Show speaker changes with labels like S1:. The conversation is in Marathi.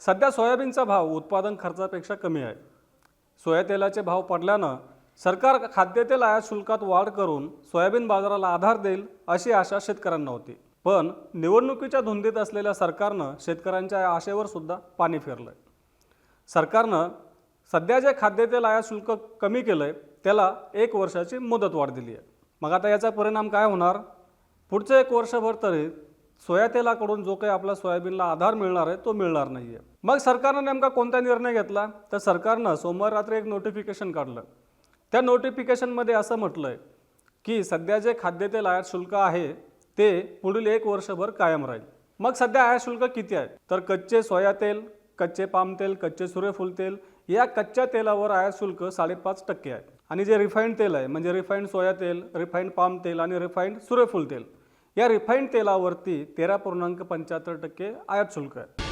S1: सध्या सोयाबीनचा भाव उत्पादन खर्चापेक्षा कमी आहे। सोया तेलाचे भाव पडल्यानं सरकार खाद्यतेल आयात शुल्कात वाढ करून सोयाबीन बाजाराला आधार देईल अशी आशा शेतकऱ्यांना होती। पण निवडणुकीच्या धुंदीत असलेल्या सरकारनं शेतकऱ्यांच्या आशेवर सुद्धा पाणी फेरलंय। सरकारनं सध्या जे खाद्यतेल आयात शुल्क कमी केलंय त्याला 1 वर्षाची मुदतवाढ दिली आहे। मग आता याचा परिणाम काय होणार? पुढचे 1 वर्षभर तरी सोया तेलाकडून जो काही आपल्या सोयाबीनला आधार मिळणार आहे तो मिळणार नाहीये। मग सरकारनं नेमका कोणता निर्णय घेतला? तर सरकारनं सोमवार रात्री एक नोटिफिकेशन काढलं। त्या नोटिफिकेशनमध्ये असं म्हटलंय की सध्या जे खाद्यतेल आयात शुल्क आहे ते पुढील 1 वर्षभर कायम राहील। मग सध्या आयात शुल्क किती आहे? तर कच्चे सोया तेल, कच्चे पाम तेल, कच्चे सूर्यफूल तेल या कच्च्या तेलावर आयात शुल्क 5.5% आहे। आणि जे रिफाइंड तेल आहे म्हणजे रिफाइंड सोया तेल, रिफाइंड पाम तेल आणि रिफाइंड सूर्यफूल तेल या रिफाइंड तेलावरती 13.75% आयात शुल्क आहे।